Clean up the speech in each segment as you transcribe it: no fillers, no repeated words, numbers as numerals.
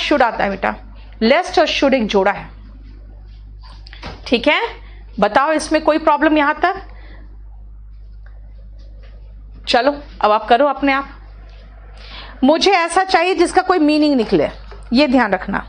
Should आता है बेटा, लेस्ट और शुड एक जोड़ा है, ठीक है। बताओ इसमें कोई प्रॉब्लम यहां तक? चलो अब आप करो अपने आप। मुझे ऐसा चाहिए जिसका कोई मीनिंग निकले, ये ध्यान रखना।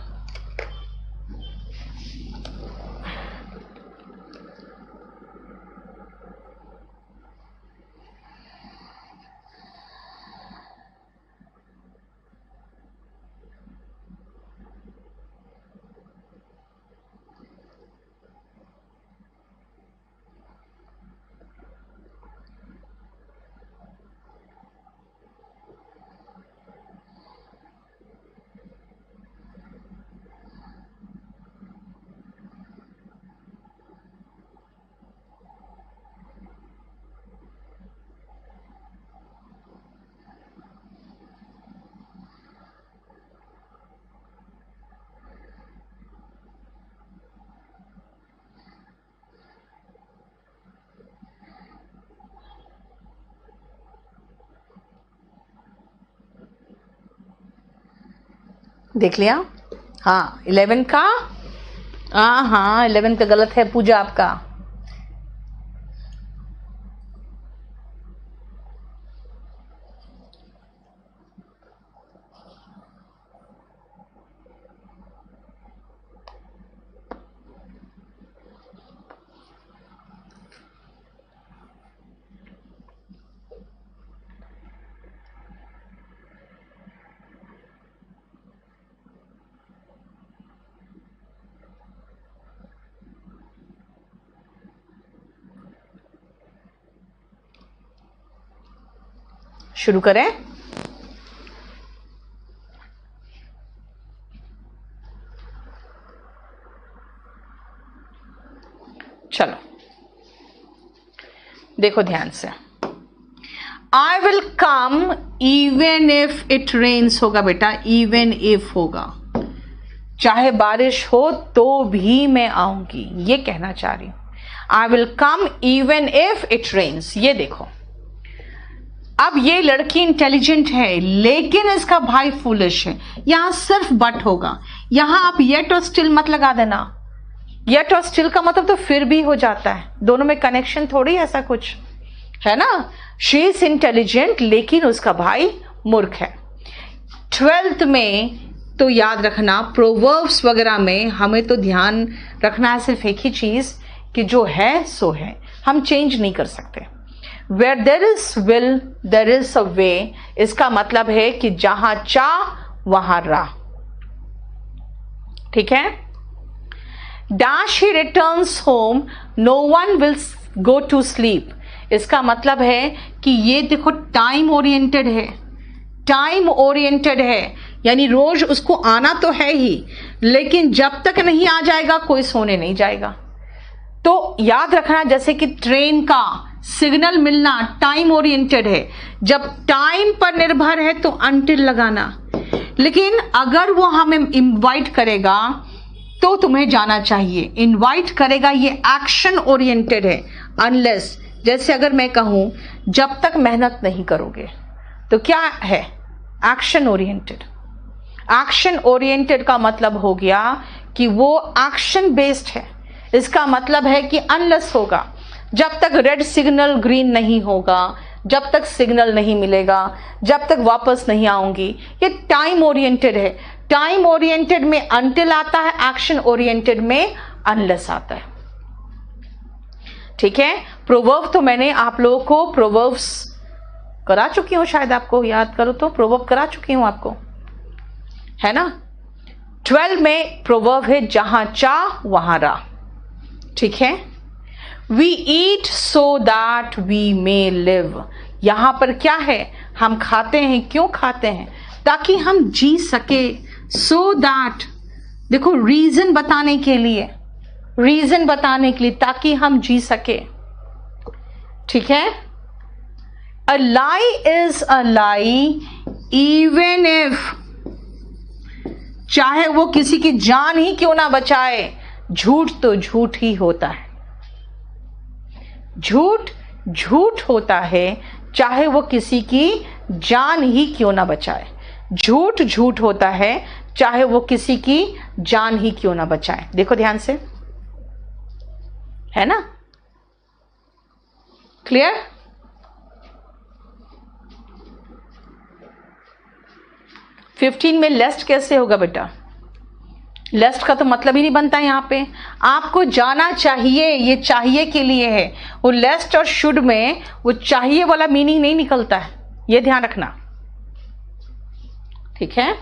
देख लिया? हाँ 11 का, हाँ 11 का गलत है पूजा आपका। शुरू करें? चलो देखो ध्यान से। I will come even if it rains होगा बेटा, इवन इफ होगा, चाहे बारिश हो तो भी मैं आऊंगी, ये कहना चाह रही हूं। I will come even if it rains. ये देखो, अब ये लड़की इंटेलिजेंट है लेकिन इसका भाई फूलिश है, यहां सिर्फ बट होगा। यहां आप येट और स्टिल मत लगा देना, येट और स्टिल का मतलब तो फिर भी हो जाता है, दोनों में कनेक्शन थोड़ी ऐसा कुछ है ना। शी इज इंटेलिजेंट लेकिन उसका भाई मूर्ख है। 12th में तो याद रखना, प्रोवर्ब्स वगैरह में हमें तो ध्यान रखना है सिर्फ एक ही चीज कि जो है सो है, हम चेंज नहीं कर सकते। Where there is will, there is a way, इसका मतलब है कि जहां चाह वहां राह, ठीक है। Dash he returns home, no one will go to sleep, इसका मतलब है कि ये देखो टाइम ओरिएंटेड है, टाइम ओरिएंटेड है, यानी रोज उसको आना तो है ही, लेकिन जब तक नहीं आ जाएगा कोई सोने नहीं जाएगा। तो याद रखना, जैसे कि ट्रेन का सिग्नल मिलना टाइम ओरिएंटेड है, जब टाइम पर निर्भर है तो अनटिल लगाना, लेकिन अगर वो हमें इनवाइट करेगा तो तुम्हें जाना चाहिए। इनवाइट करेगा ये एक्शन ओरिएंटेड है, अनलेस, जैसे अगर मैं कहूं जब तक मेहनत नहीं करोगे, तो क्या है? Action oriented. एक्शन ओरिएंटेड का मतलब हो गया कि वो एक्शन बेस्ड है, इसका मतलब है कि अनलेस होगा, जब तक रेड सिग्नल ग्रीन नहीं होगा, जब तक सिग्नल नहीं मिलेगा, जब तक वापस नहीं आऊंगी। ये टाइम ओरिएंटेड है। टाइम ओरिएंटेड में अनटिल आता है, एक्शन ओरिएंटेड में अनलेस आता है, ठीक है। प्रोवर्ब तो मैंने आप लोगों को प्रोवर्ब्स करा चुकी हूं, शायद आपको याद करो तो प्रोवर्ब करा चुकी हूं आपको, है ना। 12 में प्रोवर्ब है जहां चाह वहां राह, ठीक है। We eat so that we may live, यहां पर क्या है? हम खाते हैं, क्यों खाते हैं? ताकि हम जी सके। so that, देखो रीजन बताने के लिए, रीजन बताने के लिए, ताकि हम जी सके, ठीक है। A lie is a lie even if, चाहे वो किसी की जान ही क्यों ना बचाए, झूठ तो झूठ ही होता है। झूठ झूठ होता है, चाहे वो किसी की जान ही क्यों ना बचाए। झूठ झूठ होता है, चाहे वो किसी की जान ही क्यों ना बचाए। देखो ध्यान से, है ना क्लियर? फिफ्टीन में लेस्ट कैसे होगा बेटा? लेस्ट का तो मतलब ही नहीं बनता यहां पे। आपको जाना चाहिए, ये चाहिए के लिए है। वो लेस्ट और शुड में वो चाहिए वाला मीनिंग नहीं निकलता है, ये ध्यान रखना, ठीक है?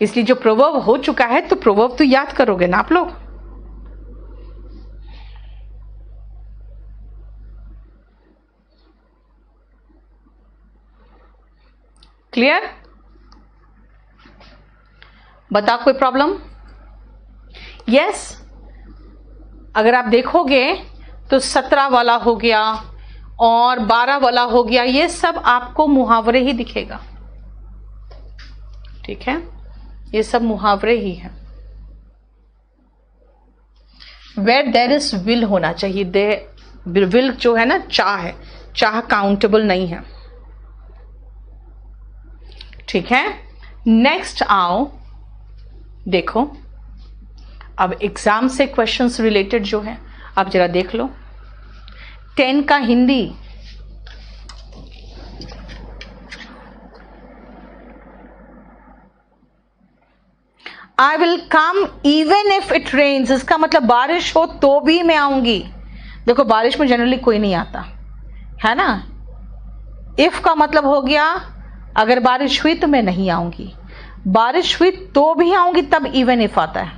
इसलिए जो प्रोवर्ब हो चुका है तो प्रोवर्ब तो याद करोगे ना आप लोग। क्लियर? बता कोई प्रॉब्लम? यस, अगर आप देखोगे तो 17 वाला हो गया और 12 वाला हो गया, ये सब आपको मुहावरे ही दिखेगा, ठीक है? ये सब मुहावरे ही है। वेयर देयर इज विल होना चाहिए, दे विल जो है ना चाह है, चाह काउंटेबल नहीं है, ठीक है? नेक्स्ट आओ, देखो अब एग्जाम से क्वेश्चंस रिलेटेड जो है आप जरा देख लो। 10 का Hindi, I will come even if it rains, इसका मतलब बारिश हो तो भी मैं आऊंगी। देखो बारिश में जनरली कोई नहीं आता है ना। इफ का मतलब हो गया अगर बारिश हुई तो मैं नहीं आऊंगी, बारिश हुई तो भी आऊंगी, तब इवन इफ आता है।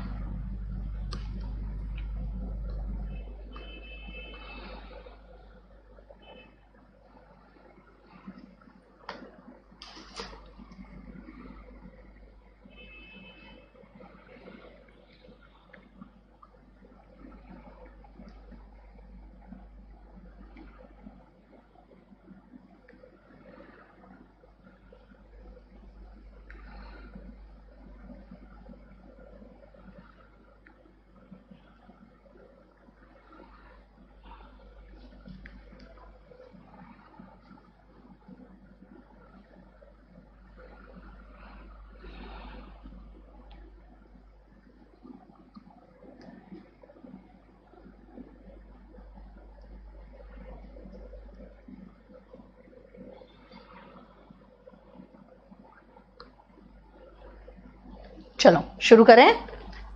चलो शुरू करें।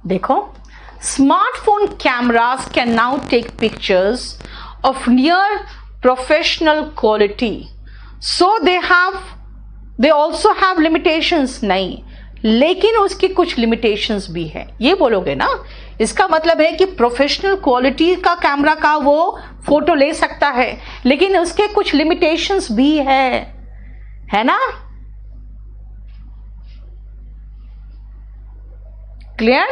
देखो, smartphone cameras can now take pictures of near professional quality, so they also have limitations. नहीं, लेकिन उसकी कुछ लिमिटेशंस भी है, ये बोलोगे ना। इसका मतलब है कि प्रोफेशनल क्वालिटी का कैमरा का वो फोटो ले सकता है, लेकिन उसके कुछ लिमिटेशंस भी है ना? क्लियर?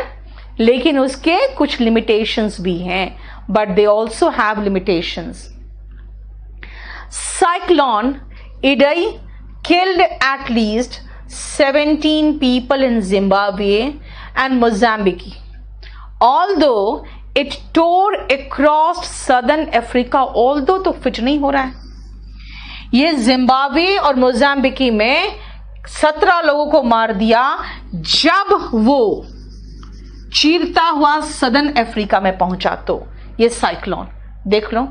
लेकिन उसके कुछ लिमिटेशंस भी हैं, but they also have limitations. Cyclone Idai killed at least 17 people in Zimbabwe and Mozambique, although it tore across southern Africa। although तो फिट नहीं हो रहा है, ये जिम्बाब्वे और मोजाम्बिकी में 17 लोगों को मार दिया जब वो चीरता हुआ सदर्न अफ्रीका में पहुंचा। तो ये साइक्लोन देख लो,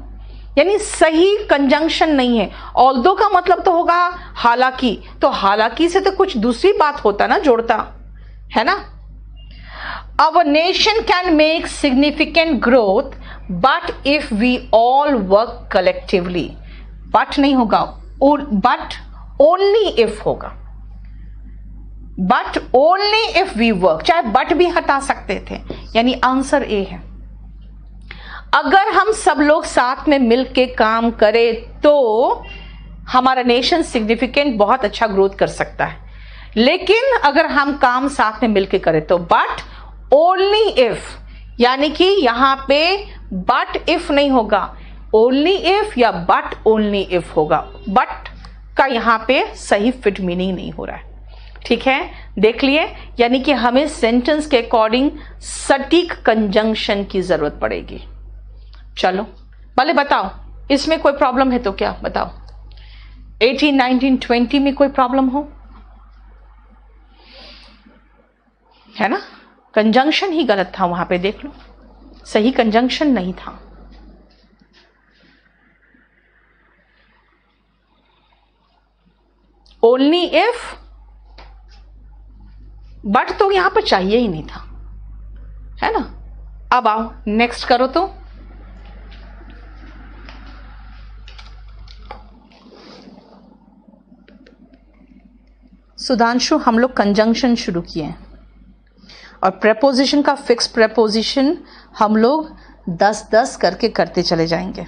यानी सही कंजंक्शन नहीं है। ऑल्दो का मतलब तो होगा हालांकि, तो हालांकि से तो कुछ दूसरी बात होता ना, जोड़ता, है ना। Our nation can make significant growth, but if we all work collectively। but नहीं होगा, but only if होगा, but only if we work। चाहे but भी हटा सकते थे, यानी आंसर ए है। अगर हम सब लोग साथ में मिलके काम करें तो हमारा नेशन सिग्निफिकेंट बहुत अच्छा ग्रोथ कर सकता है, लेकिन अगर हम काम साथ में मिलके करें तो बट ओनली इफ, यानी कि यहां पे बट इफ नहीं होगा, ओनली इफ या बट ओनली इफ होगा। बट का यहां पे सही फिट मीनिंग नहीं हो रहा है, ठीक है, देख लिए। यानी कि हमें सेंटेंस के अकॉर्डिंग सटीक कंजंक्शन की जरूरत पड़ेगी। चलो भले बताओ, इसमें कोई प्रॉब्लम है तो क्या बताओ? 18, 19, 20 में कोई प्रॉब्लम हो? है ना, कंजंक्शन ही गलत था वहां पे, देख लो, सही कंजंक्शन नहीं था। ओनली इफ, बट तो यहां पर चाहिए ही नहीं था, है ना। अब आओ नेक्स्ट करो तो, सुधांशु हम लोग कंजंक्शन शुरू किए हैं और प्रेपोजिशन का फिक्स प्रेपोजिशन हम लोग 10-10 करके करते चले जाएंगे।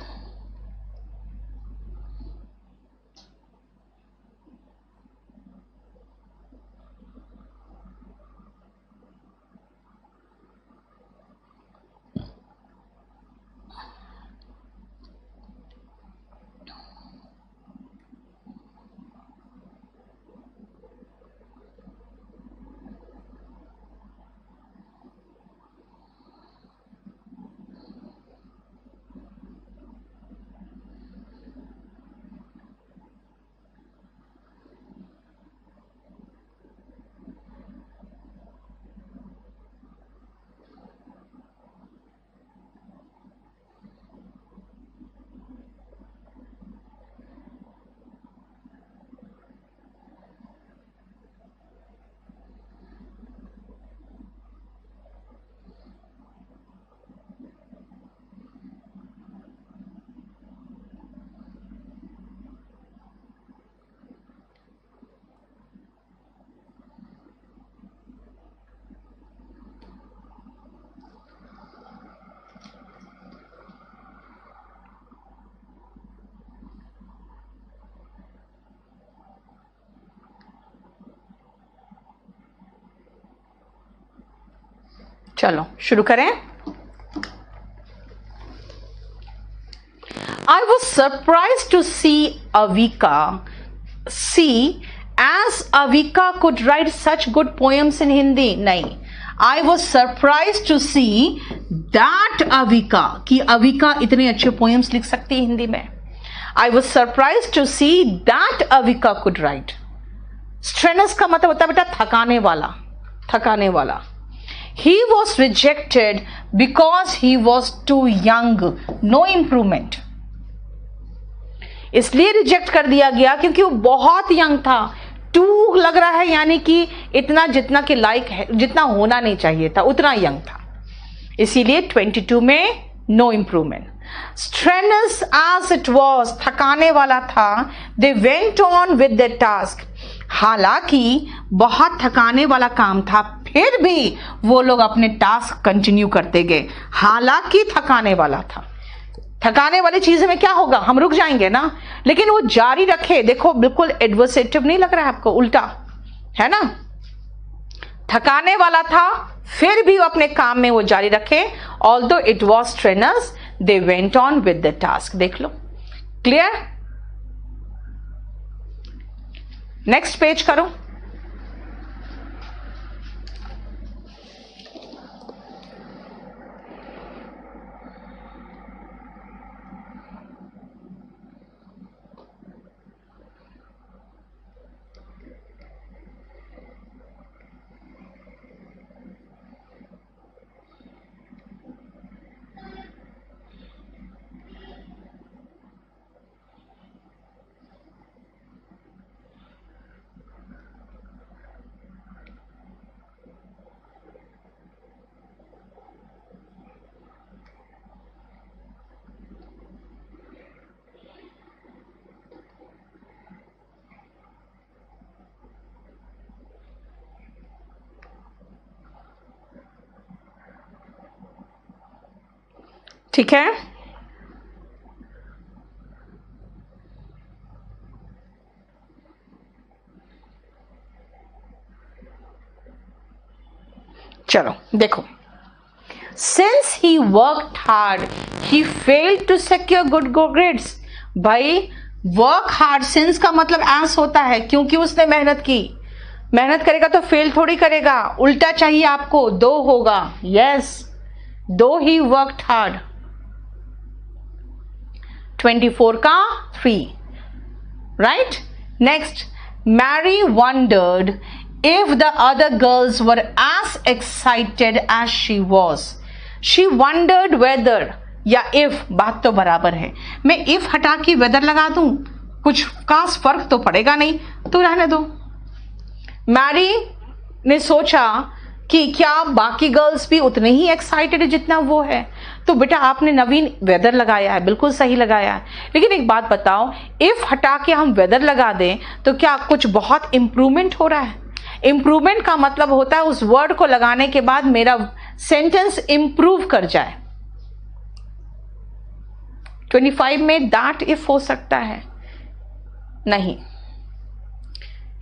चलो शुरू करें। I was surprised to see Avika. See, as Avika could write such good poems in Hindi. नहीं, I was surprised to see that Avika, कि Avika इतने अच्छे poems लिख सकती है हिंदी में। I was surprised to see that Avika could write. Strenuous का मतलब होता है बेटा थकाने वाला, थकाने वाला। He was rejected because he was too young. No improvement. इसलिए रिजेक्ट कर दिया गया क्योंकि वो बहुत यंग था। टू लग रहा है यानी कि इतना जितना के लायक है, जितना होना नहीं चाहिए था उतना यंग था, इसीलिए 22 में no improvement. Strenuous as it was, थकाने वाला था। They went on with the task, हालांकि बहुत थकाने वाला काम था फिर भी वो लोग अपने टास्क कंटिन्यू करते गए। हालांकि थकाने वाला था, थकाने वाली चीज में क्या होगा, हम रुक जाएंगे ना, लेकिन वो जारी रखे। देखो बिल्कुल एडवर्सेटिव नहीं लग रहा है आपको, उल्टा है ना। थकाने वाला था फिर भी वो अपने काम में वो जारी रखे। Although it was strenuous they went on with the task. देख लो, क्लियर। नेक्स्ट पेज करो। ठीक है, चलो देखो। Since he worked hard he failed to secure good grades. भाई वर्क हार्ड, सिंस का मतलब एस होता है, क्योंकि उसने मेहनत की। मेहनत करेगा तो फेल थोड़ी करेगा, उल्टा चाहिए आपको, दो होगा। यस, दो ही वर्कड हार्ड। 24 का 3, right. Next, Mary wondered if the other girls were as excited as she was. She wondered whether या if, बात तो बराबर है। मैं if हटा के weather लगा दूं, कुछ खास फर्क तो पड़ेगा नहीं, तो रहने दो। मैरी ने सोचा कि क्या बाकी गर्ल्स भी उतने ही एक्साइटेड है जितना वो है। तो बेटा आपने नवीन वेदर लगाया है, बिल्कुल सही लगाया है, लेकिन एक बात बताओ, इफ हटा के हम वेदर लगा दें तो क्या कुछ बहुत इंप्रूवमेंट हो रहा है? इंप्रूवमेंट का मतलब होता है उस वर्ड को लगाने के बाद मेरा सेंटेंस इंप्रूव कर जाए। 25 में दैट इफ हो सकता है? नहीं।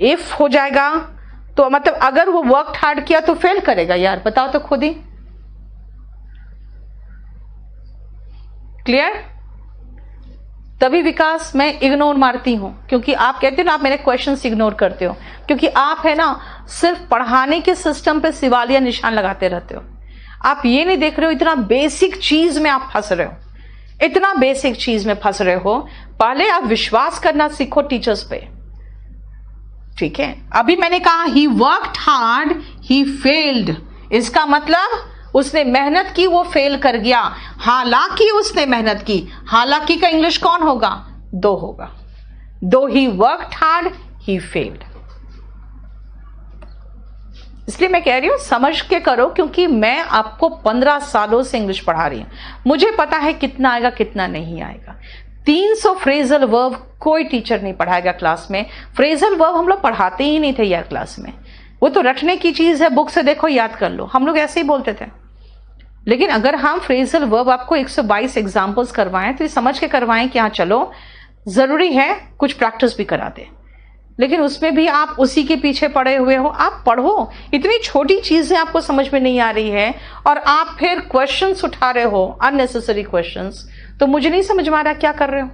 इफ हो जाएगा तो मतलब अगर वो वर्क हार्ड किया तो फेल करेगा यार, बताओ तो खुद ही। क्लियर? तभी विकास मैं इग्नोर मारती हूं, क्योंकि आप कहते हो ना आप मेरे क्वेश्चंस इग्नोर करते हो, क्योंकि आप है ना सिर्फ पढ़ाने के सिस्टम पे सिवालिया निशान लगाते रहते हो। आप ये नहीं देख रहे हो इतना बेसिक चीज में आप फंस रहे हो, इतना बेसिक चीज में फंस रहे हो। पहले आप विश्वास करना सीखो टीचर्स पे, ठीक है? अभी मैंने कहा ही वर्कड हार्ड ही फेल्ड, इसका मतलब उसने मेहनत की, वो फेल कर गया। हालांकि उसने मेहनत की, हालांकि का इंग्लिश कौन होगा? दो होगा। दो ही वर्कड हार्ड ही फेल्ड। इसलिए मैं कह रही हूं समझ के करो, क्योंकि मैं आपको 15 सालों से इंग्लिश पढ़ा रही हूं, मुझे पता है कितना आएगा कितना नहीं आएगा। 300 फ्रेजल वर्ब कोई टीचर नहीं पढ़ाएगा क्लास में। फ्रेजल वर्ब हम लोग पढ़ाते ही नहीं थे यार क्लास में, वो तो रटने की चीज है, बुक से देखो याद कर लो, हम लोग ऐसे ही बोलते थे। लेकिन अगर हम फ्रेजल वर्ब आपको 122 एग्जाम्पल्स करवाएं तो ये समझ के करवाएं कि हाँ चलो जरूरी है कुछ प्रैक्टिस भी करा दे, लेकिन उसमें भी आप उसी के पीछे पड़े हुए हो। आप पढ़ो, इतनी छोटी चीजें आपको समझ में नहीं आ रही है और आप फिर क्वेश्चंस उठा रहे हो, अननेसेसरी क्वेश्चंस। तो मुझे नहीं समझ में आ रहा क्या कर रहे हो।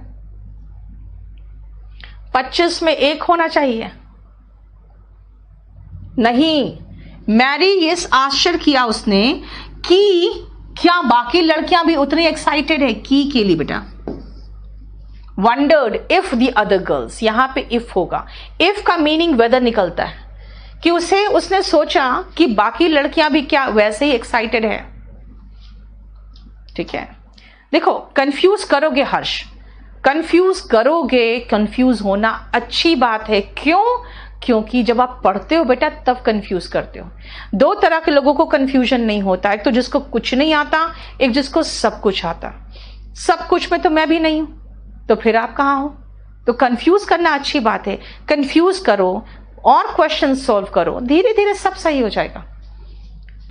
25 में 1 होना चाहिए, नहीं। मैरी ये आश्चर्य किया उसने कि क्या बाकी लड़कियां भी उतनी एक्साइटेड है की के लिए बेटा। Wondered if the other girls, यहां पे इफ होगा। इफ का मीनिंग वेदर निकलता है कि उसने सोचा कि बाकी लड़कियां भी क्या वैसे ही एक्साइटेड है, ठीक है? देखो कंफ्यूज करोगे हर्ष, कंफ्यूज करोगे, कंफ्यूज होना अच्छी बात है। क्यों? क्योंकि जब आप पढ़ते हो बेटा तब कंफ्यूज करते हो। 2 तरह के लोगों को कंफ्यूजन नहीं होता, एक तो जिसको कुछ नहीं आता, एक जिसको सब कुछ आता। सब कुछ में तो मैं भी नहीं हूं, तो फिर आप कहां हो? तो कंफ्यूज करना अच्छी बात है, कंफ्यूज करो और क्वेश्चन सॉल्व करो, धीरे धीरे सब सही हो जाएगा।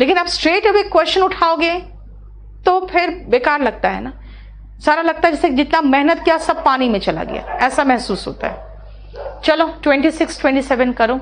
लेकिन आप स्ट्रेट अवे क्वेश्चन उठाओगे तो फिर बेकार लगता है ना, सारा लगता है जैसे जितना मेहनत किया सब पानी में चला गया, ऐसा महसूस होता है। चलो 26 27 करो।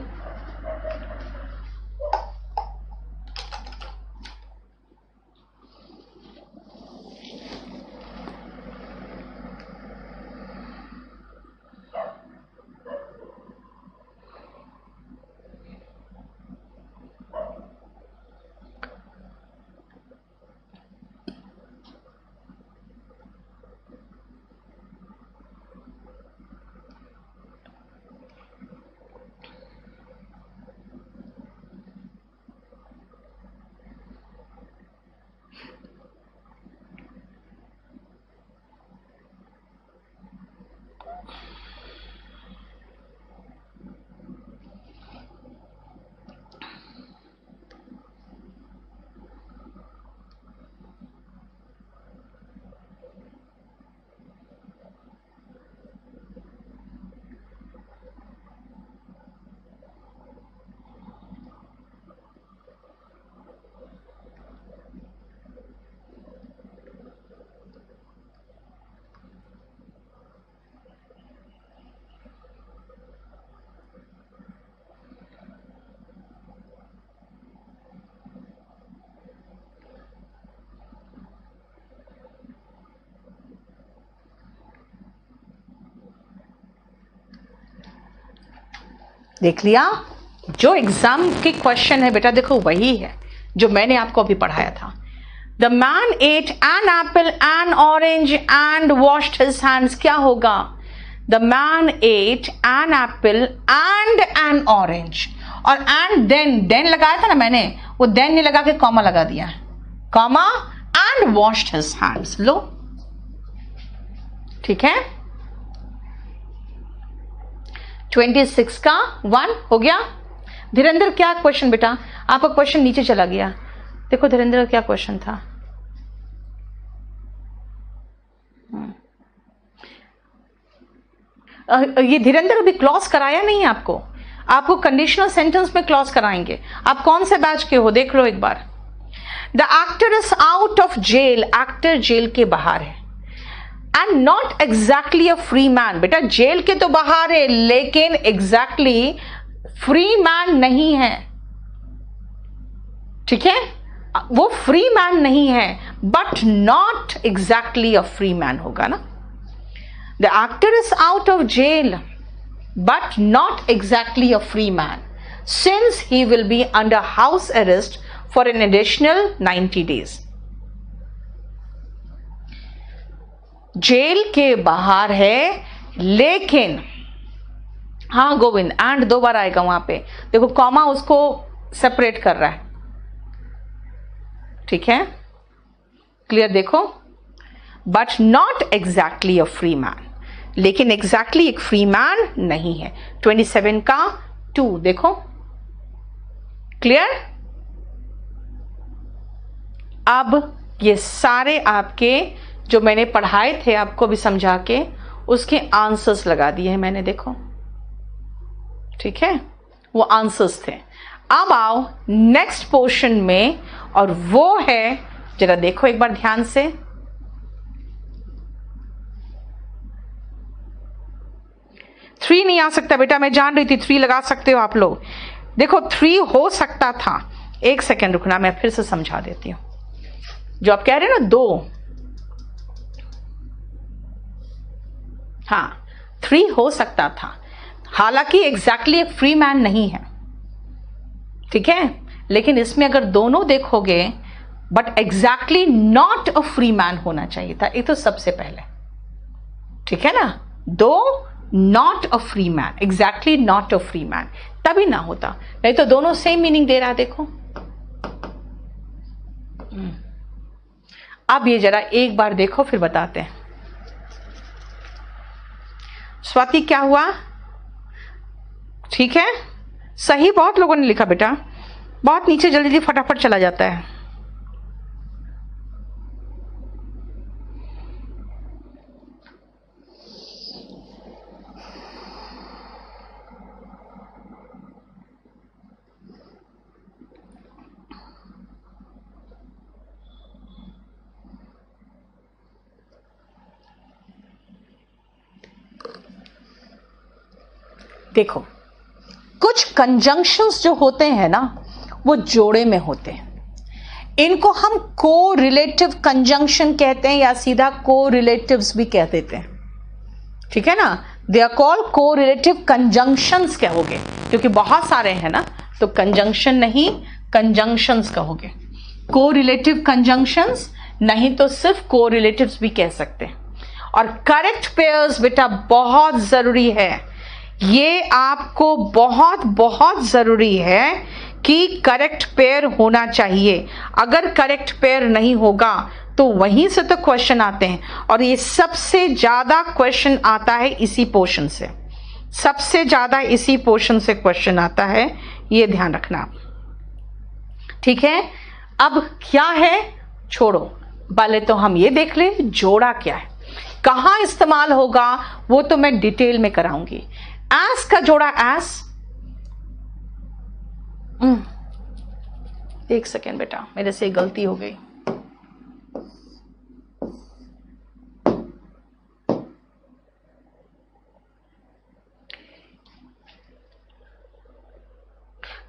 देख लिया? जो एग्जाम के क्वेश्चन है बेटा देखो वही है जो मैंने आपको अभी पढ़ाया था। The man ate an apple an orange and washed his hands, क्या होगा? The man ate an apple and an orange. और एंड देन लगाया था ना मैंने, वो देन नहीं लगा के कॉमा लगा दिया है, comma and washed his hands. लो ठीक है, 26 का 1 हो गया। धीरेन्द्र क्या क्वेश्चन बेटा, आपका क्वेश्चन नीचे चला गया। देखो धीरेन्द्र क्या क्वेश्चन था, ये धीरेन्द्र अभी क्लॉज कराया नहीं है आपको, आपको कंडीशनल सेंटेंस में क्लॉज कराएंगे। आप कौन से बैच के हो देख लो एक बार। The actor is out of jail, actor jail के बाहर है, and not exactly a free man. बेटा जेल के तो बाहर है लेकिन एग्जैक्टली फ्री मैन नहीं है, ठीक है, वो फ्री मैन नहीं है, but not exactly a free man होगा ना। The actor is out of jail, but not exactly a free man, since he will be under house arrest for an additional 90 days. Jail के बाहर है लेकिन, हाँ Govind, and 2 बार आएगा वहां पे, देखो कॉमा उसको सेपरेट कर रहा है, ठीक है, क्लियर देखो, but not exactly a free man, लेकिन एग्जैक्टली एक फ्री मैन नहीं है। 27 का 2 देखो, क्लियर। अब ये सारे आपके जो मैंने पढ़ाए थे आपको भी समझा के, उसके आंसर्स लगा दिए हैं मैंने, देखो ठीक है, वो आंसर्स थे। अब आओ नेक्स्ट पोर्शन में, और वो है, जरा देखो एक बार ध्यान से, थ्री नहीं आ सकता बेटा, मैं जान रही थी 3 लगा सकते हो आप लोग। देखो 3 हो सकता था, एक सेकेंड रुकना, मैं फिर से समझा देती हूं। जो आप कह रहे हो ना 2, हाँ 3 हो सकता था, हालांकि एग्जैक्टली एक फ्री मैन नहीं है, ठीक है, लेकिन इसमें अगर दोनों देखोगे, but exactly not a free man होना चाहिए था, ये तो सबसे पहले, ठीक है ना, 2 not a free man, exactly not a free man, तभी ना होता, नहीं तो दोनों सेम मीनिंग दे रहा है। देखो अब ये जरा एक बार देखो फिर बताते हैं। स्वाति क्या हुआ, ठीक है, सही बहुत लोगों ने लिखा बेटा, बहुत नीचे जल्दी जल्दी फटाफट चला जाता है। देखो कुछ कंजंक्शंस जो होते हैं ना, वो जोड़े में होते हैं, इनको हम को रिलेटिव कंजंक्शन कहते हैं, या सीधा को रिलेटिव्स भी कह देते हैं, ठीक है ना, दे आर कॉल्ड को रिलेटिव कंजंक्शंस कहोगे, क्योंकि बहुत सारे हैं ना, तो कंजंक्शन नहीं कंजंक्शंस कहोगे, को रिलेटिव कंजंक्शंस नहीं तो सिर्फ को रिलेटिव्स भी कह सकते हैं। और करेक्ट पेयर्स बेटा बहुत जरूरी है, ये आपको बहुत बहुत जरूरी है कि करेक्ट पेयर होना चाहिए। अगर करेक्ट पेयर नहीं होगा तो वहीं से तो क्वेश्चन आते हैं, और ये सबसे ज्यादा क्वेश्चन आता है इसी पोर्शन से, सबसे ज्यादा इसी पोर्शन से क्वेश्चन आता है, ये ध्यान रखना, ठीक है। अब क्या है, छोड़ो, पहले तो हम ये देख ले जोड़ा क्या है, कहां इस्तेमाल होगा वो तो मैं डिटेल में कराऊंगी। एस का जोड़ा एस, एक सेकेंड बेटा मेरे से गलती हो गई,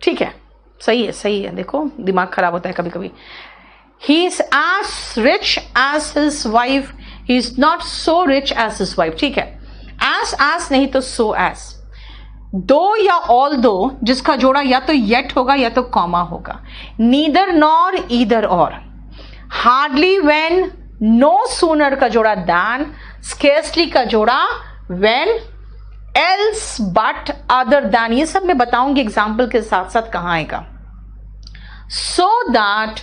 ठीक है, सही है सही है, देखो दिमाग खराब होता है कभी कभी। He is as rich as his wife, he is not so rich as his wife, ठीक है, एज नहीं तो सो एज। दो या ऑल दो जिसका जोड़ा या तो येट होगा या तो कॉमा होगा, नीदर नॉर ईदर और, हार्डली वेन, नो सूनर का जोड़ा दैन, स्केर्सली का जोड़ा when, else but other than, ये सब मैं बताऊंगी एग्जाम्पल के साथ साथ कहां आएगा. So that,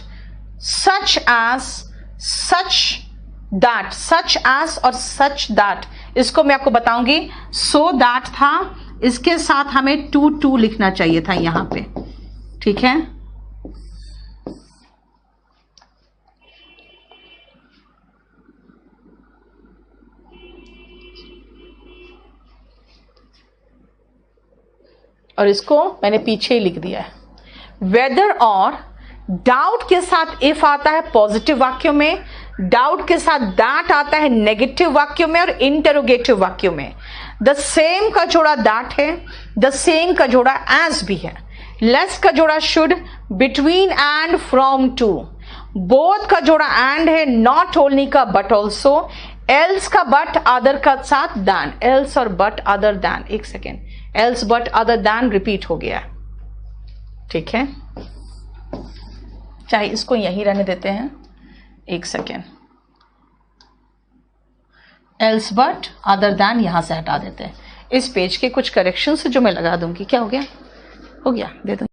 such as, such that, such as और सच दैट, इसको मैं आपको बताऊंगी. सो दैट था, इसके साथ हमें टू टू लिखना चाहिए था यहां पे. ठीक है, और इसको मैंने पीछे ही लिख दिया है. वेदर और डाउट के साथ इफ आता है पॉजिटिव वाक्यों में, डाउट के साथ दैट आता है नेगेटिव वाक्यों में और इंटरोगेटिव वाक्यों में. द सेम का जोड़ा दैट है, द सेम का जोड़ा एज भी है. लेस का जोड़ा should, between and from to. Both का जोड़ा एंड है, नॉट ओनली का बट ऑल्सो. एल्स का बट अदर का साथ दैन, एल्स और बट अदर दैन. एक second, else but other than repeat हो गया. ठीक है, चाहे इसको यहीं रहने देते हैं. एक second, else but other then यहां से हटा देते हैं. इस पेज के कुछ करेक्शन जो मैं लगा दूंगी. क्या हो गया? हो गया, दे दूंगी.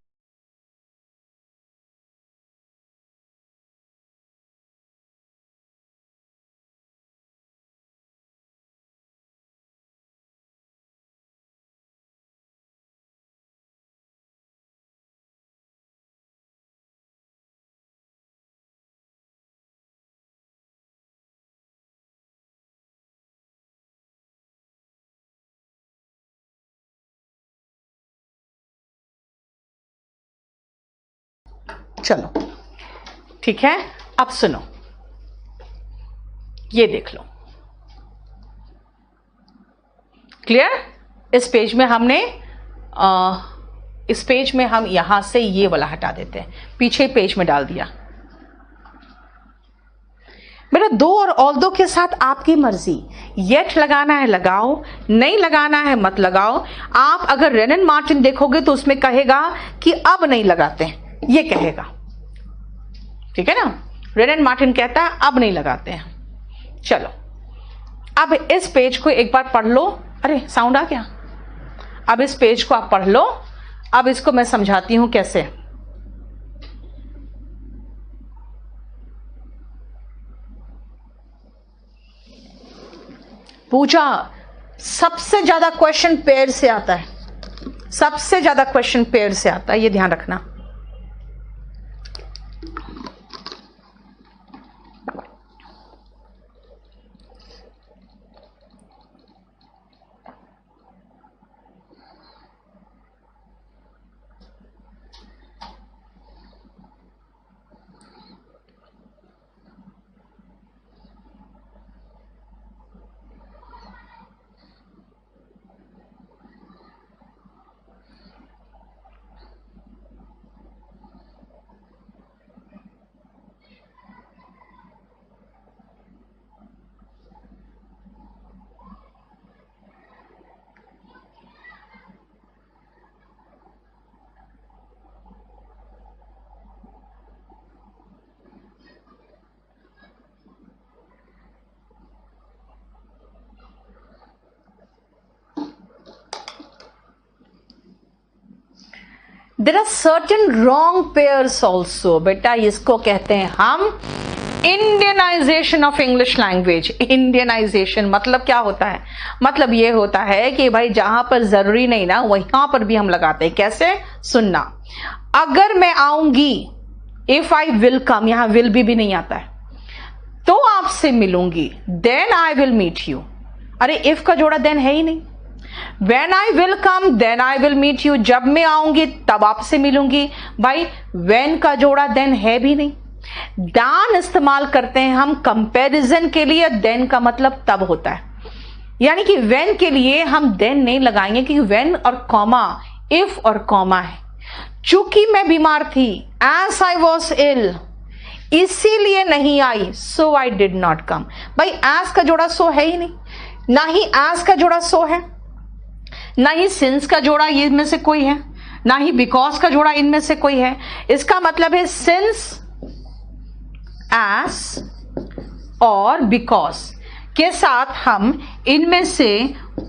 चलो ठीक है, अब सुनो, ये देख लो. क्लियर? इस पेज में हमने इस पेज में हम यहां से ये वाला हटा देते हैं, पीछे पेज में डाल दिया. मेरा दो और ऑल दो के साथ आपकी मर्जी. येट लगाना है लगाओ, नहीं लगाना है मत लगाओ. आप अगर रेनन मार्टिन देखोगे तो उसमें कहेगा कि अब नहीं लगाते हैं, ये कहेगा. ठीक है ना, रेनन मार्टिन कहता है अब नहीं लगाते हैं. चलो अब इस पेज को एक बार पढ़ लो. अरे साउंड आ गया. अब इस पेज को आप पढ़ लो. अब इसको मैं समझाती हूं कैसे. पूजा, सबसे ज्यादा क्वेश्चन पेयर से आता है, सबसे ज्यादा क्वेश्चन पेयर से आता है, ये ध्यान रखना. There are certain wrong pairs also. बेटा इसको कहते हैं हम Indianisation of English language. Indianisation मतलब क्या होता है? मतलब ये होता है कि भाई जहां पर जरूरी नहीं ना वहां पर भी हम लगाते हैं. कैसे? सुनना. अगर मैं आऊंगी, इफ आई विल कम, यहां विल भी नहीं आता है, तो आपसे मिलूंगी, then I will meet you. अरे इफ का जोड़ा देन है ही नहीं. When I will come, then I will meet you. जब मैं आऊंगी तब आपसे मिलूंगी. भाई when का जोड़ा then है भी नहीं. Dan इस्तेमाल करते हैं हम कंपैरिजन के लिए. then का मतलब तब होता है, यानी कि when के लिए हम then नहीं लगाएंगे क्योंकि when और कॉमा, if और कॉमा है. चूंकि मैं बीमार थी, as I was ill, इसीलिए नहीं आई, so I did not come. भाई as का जोड़ा so है ही नहीं, ना ही as का जोड़ा so है, ना ही सिंस का जोड़ा ये इनमें से कोई है, ना ही बिकॉज का जोड़ा इनमें से कोई है. इसका मतलब है सिंस, एस और बिकॉज के साथ हम इनमें से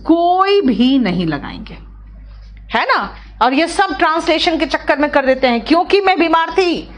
कोई भी नहीं लगाएंगे, है ना। और ये सब ट्रांसलेशन के चक्कर में कर देते हैं, क्योंकि मैं बीमार थी